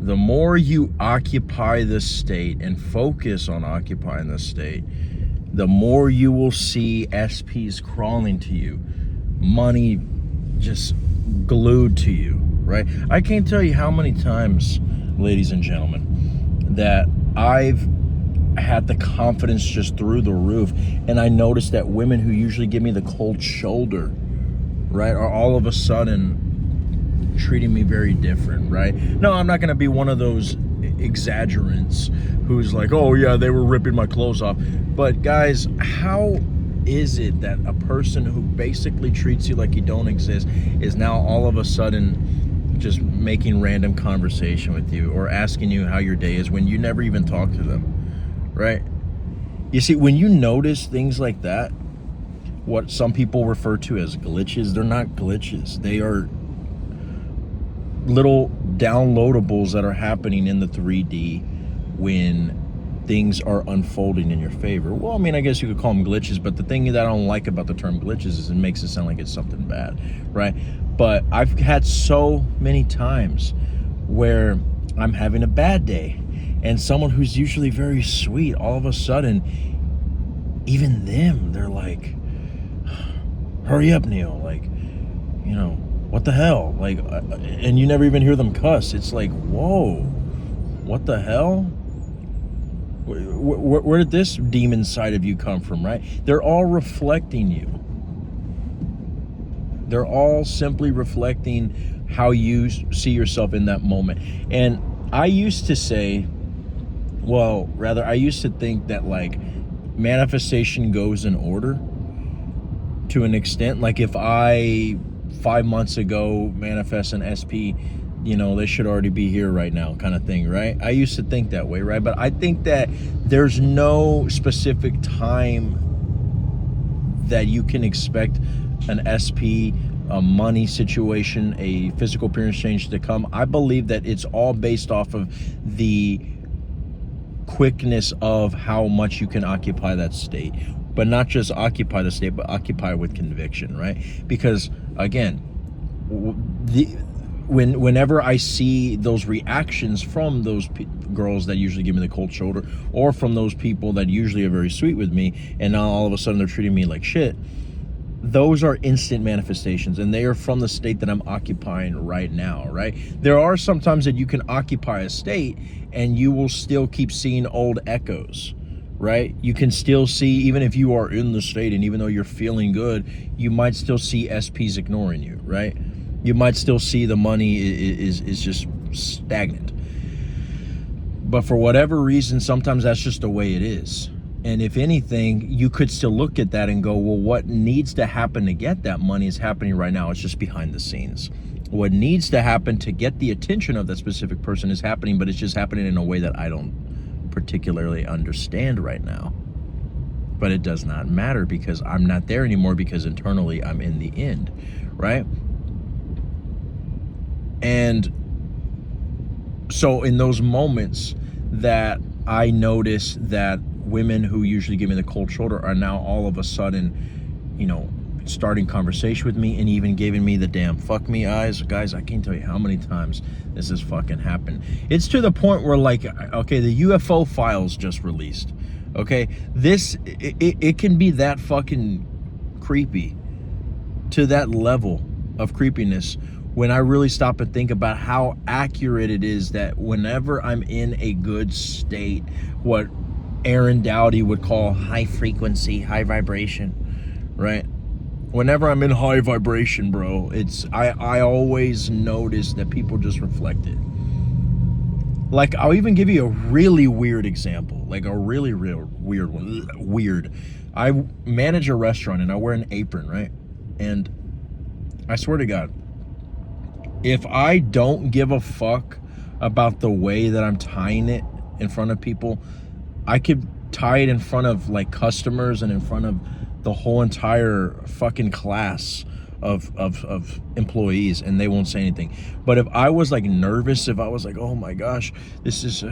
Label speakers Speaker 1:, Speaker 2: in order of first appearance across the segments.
Speaker 1: The more you occupy the state and focus on occupying the state, the more you will see SPs crawling to you, money just glued to you, right? I can't tell you how many times, ladies and gentlemen, that I've had the confidence just through the roof, and I noticed that women who usually give me the cold shoulder, right, are all of a sudden treating me very different, right? No, I'm not going to be one of those exaggerants who's like, oh yeah, they were ripping my clothes off. But guys, how is it that a person who basically treats you like you don't exist is now all of a sudden just making random conversation with you or asking you how your day is when you never even talk to them, right? You see, when you notice things like that, what some people refer to as glitches, they're not glitches. They are little downloadables that are happening in the 3D when things are unfolding in your favor. Well, I mean, I guess you could call them glitches, but the thing that I don't like about the term glitches is it makes it sound like it's something bad, right? But I've had so many times where I'm having a bad day and someone who's usually very sweet, all of a sudden, even them, they're like, hurry up, Neil, like, you know, what the hell? Like, and you never even hear them cuss. It's like, whoa, what the hell? Where did this demon side of you come from, right? They're all reflecting you. They're all simply reflecting how you see yourself in that moment. And I used to say, well, rather, I used to think that like manifestation goes in order to an extent. Like if I 5 months ago manifest an SP, you know, they should already be here right now, kind of thing, right? I used to think that way, right? But I think that there's no specific time that you can expect an SP, a money situation, a physical appearance change to come. I believe that it's all based off of the quickness of how much you can occupy that state. But not just occupy the state, but occupy with conviction, right? Because again, whenever I see those reactions from those girls that usually give me the cold shoulder, or from those people that usually are very sweet with me, and now all of a sudden they're treating me like shit, those are instant manifestations, and they are from the state that I'm occupying right now, right? There are some times that you can occupy a state and you will still keep seeing old echoes, right? You can still see, even if you are in the state and even though you're feeling good, you might still see SPs ignoring you, right? You might still see the money is just stagnant. But for whatever reason, sometimes that's just the way it is. And if anything, you could still look at that and go, well, what needs to happen to get that money is happening right now. It's just behind the scenes. What needs to happen to get the attention of that specific person is happening, but it's just happening in a way that I don't particularly understand right now. But it does not matter because I'm not there anymore, because internally I'm in the end, right? And so in those moments that I notice that women who usually give me the cold shoulder are now all of a sudden, you know, starting conversation with me and even giving me the damn fuck me eyes. Guys, I can't tell you how many times this has fucking happened. It's to the point where, like, okay, the UFO files just released. Okay, it can be that fucking creepy, to that level of creepiness, when I really stop and think about how accurate it is that whenever I'm in a good state, what Aaron Dowdy would call high frequency, high vibration, right? Whenever I'm in high vibration, bro, I always notice that people just reflect it. Like, I'll even give you a really weird example, like a really real weird one. Weird. I manage a restaurant and I wear an apron, right? And I swear to God, if I don't give a fuck about the way that I'm tying it in front of people, I could tie it in front of like customers and in front of the whole entire fucking class of employees, and they won't say anything. But if I was like nervous, if I was like, oh my gosh, this is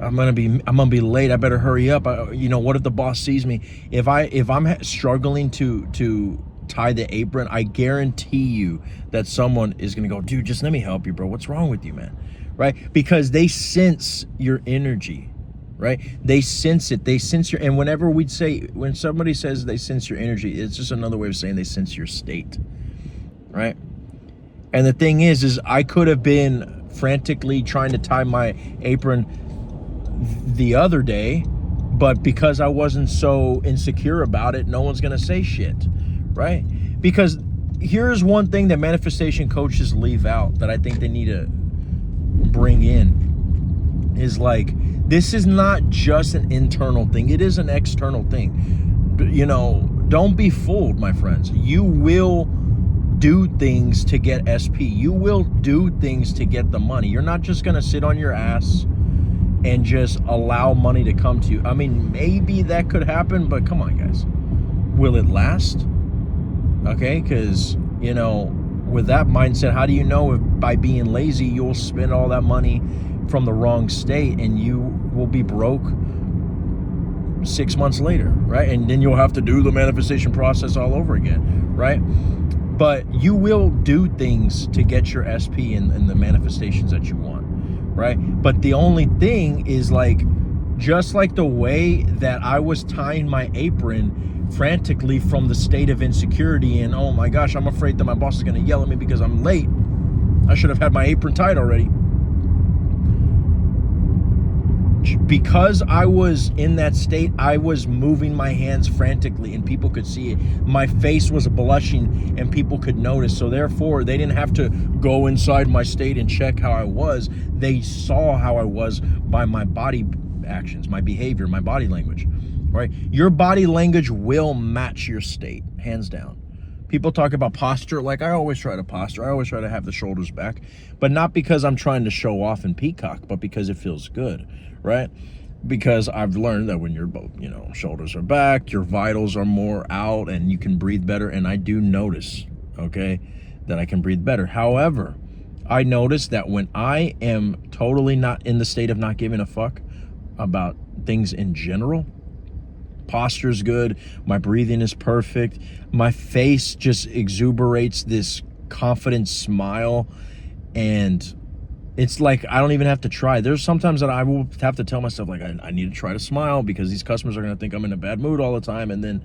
Speaker 1: I'm gonna be late, I better hurry up, you know, what if the boss sees me? If I'm struggling to tie the apron, I guarantee you that someone is going to go, dude, just let me help you, bro. What's wrong with you, man? Right? Because they sense your energy, right? They sense it. They sense your, and whenever we'd say, when somebody says they sense your energy, it's just another way of saying they sense your state, right? And the thing is I could have been frantically trying to tie my apron the other day, but because I wasn't so insecure about it, no one's going to say shit, right? Because here's one thing that manifestation coaches leave out that I think they need to bring in is like, this is not just an internal thing. It is an external thing. You know, don't be fooled, my friends. You will do things to get SP. You will do things to get the money. You're not just going to sit on your ass and just allow money to come to you. I mean, maybe that could happen, but come on, guys. Will it last? Okay, because, you know, with that mindset, how do you know if by being lazy, you'll spend all that money from the wrong state and you will be broke 6 months later, right? And then you'll have to do the manifestation process all over again, right? But you will do things to get your SP and the manifestations that you want, right? But the only thing is, like, just like the way that I was tying my apron frantically from the state of insecurity and, oh my gosh, I'm afraid that my boss is going to yell at me because I'm late. I should have had my apron tied already. Because I was in that state, I was moving my hands frantically and people could see it. My face was blushing and people could notice. So therefore, they didn't have to go inside my state and check how I was. They saw how I was by my body actions, my behavior, my body language, right? Your body language will match your state, hands down. People talk about posture. Like, I always try to posture. I always try to have the shoulders back, but not because I'm trying to show off and peacock, but because it feels good, right? Because I've learned that when your, you know, shoulders are back, your vitals are more out and you can breathe better. And I do notice, okay, that I can breathe better. However, I notice that when I am totally not in the state of not giving a fuck about things in general, posture's good, my breathing is perfect, my face just exuberates this confident smile, and it's like I don't even have to try. There's sometimes that I will have to tell myself, like, I need to try to smile because these customers are going to think I'm in a bad mood all the time. And then,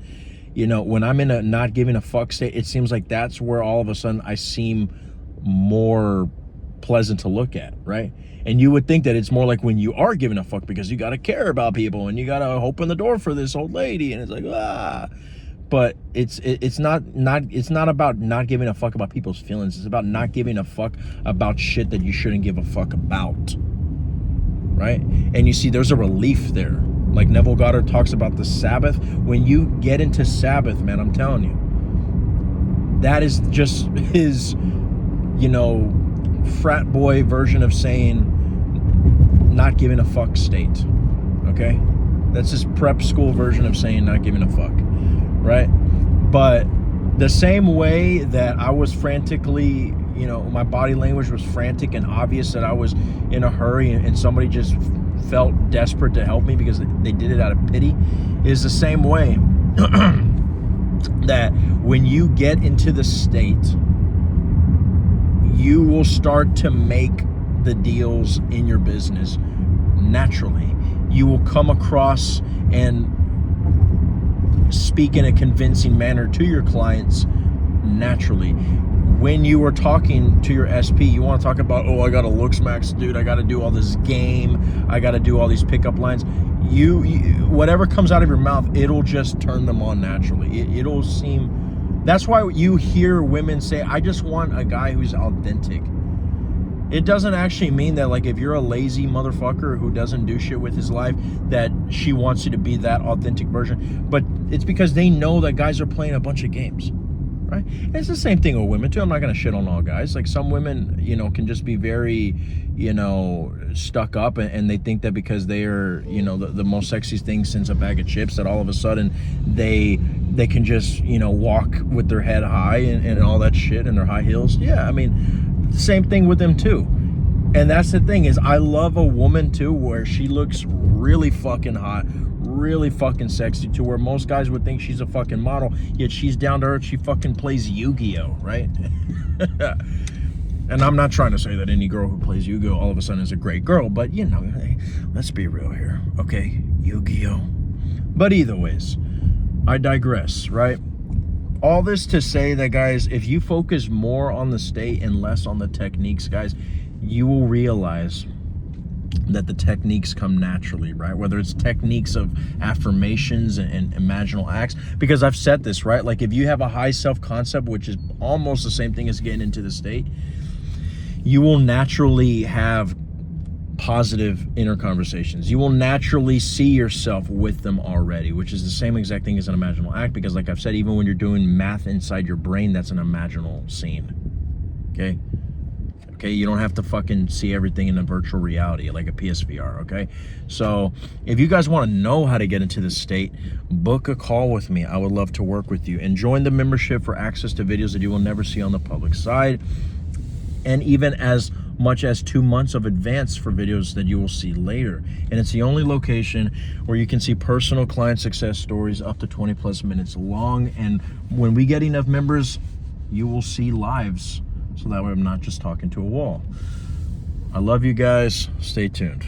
Speaker 1: you know, when I'm in a not giving a fuck state, it seems like that's where all of a sudden I seem more pleasant to look at, right? And you would think that it's more like when you are giving a fuck because you got to care about people and you got to open the door for this old lady, and it's like, but it's not about not giving a fuck about people's feelings. It's about not giving a fuck about shit that you shouldn't give a fuck about, right? And you see, there's a relief there. Like Neville Goddard talks about the Sabbath. When you get into Sabbath, man, I'm telling you, that is just his, you know, frat boy version of saying not giving a fuck state, okay? That's his prep school version of saying not giving a fuck, right? But the same way that I was frantically, you know, my body language was frantic and obvious that I was in a hurry and somebody just felt desperate to help me because they did it out of pity, is the same way that when you get into the state, you will start to make the deals in your business naturally. You will come across and speak in a convincing manner to your clients naturally. When you are talking to your SP, you want to talk about, oh, I got to looks max, dude. I got to do all this game. I got to do all these pickup lines. You whatever comes out of your mouth, it'll just turn them on naturally. It'll seem. That's why you hear women say, I just want a guy who's authentic. It doesn't actually mean that, like, if you're a lazy motherfucker who doesn't do shit with his life, that she wants you to be that authentic version. But it's because they know that guys are playing a bunch of games, right? And it's the same thing with women too. I'm not going to shit on all guys. Like, some women, you know, can just be very, you know, stuck up, and they think that because they are, you know, the most sexy thing since a bag of chips, that all of a sudden they can just, you know, walk with their head high and all that shit and their high heels. Yeah, I mean, same thing with them too. And that's the thing, is I love a woman too where she looks really fucking hot, really fucking sexy to where most guys would think she's a fucking model, yet she's down to earth. She fucking plays Yu-Gi-Oh, right? And I'm not trying to say that any girl who plays Yu-Gi-Oh all of a sudden is a great girl, but you know, hey, let's be real here, okay? Yu-Gi-Oh. But either ways, I digress, right? All this to say that, guys, if you focus more on the state and less on the techniques, guys, you will realize that the techniques come naturally, right? Whether it's techniques of affirmations and imaginal acts, because I've said this, right? Like if you have a high self-concept, which is almost the same thing as getting into the state, you will naturally have positive inner conversations. You will naturally see yourself with them already, which is the same exact thing as an imaginal act, because like I've said, even when you're doing math inside your brain, that's an imaginal scene, okay? Okay, you don't have to fucking see everything in a virtual reality like a PSVR, okay? So if you guys want to know how to get into this state, book a call with me. I would love to work with you. And join the membership for access to videos that you will never see on the public side. And even as much as 2 months of advance for videos that you will see later. And it's the only location where you can see personal client success stories up to 20+ minutes long. And when we get enough members, you will see lives. So that way I'm not just talking to a wall. I love you guys. Stay tuned.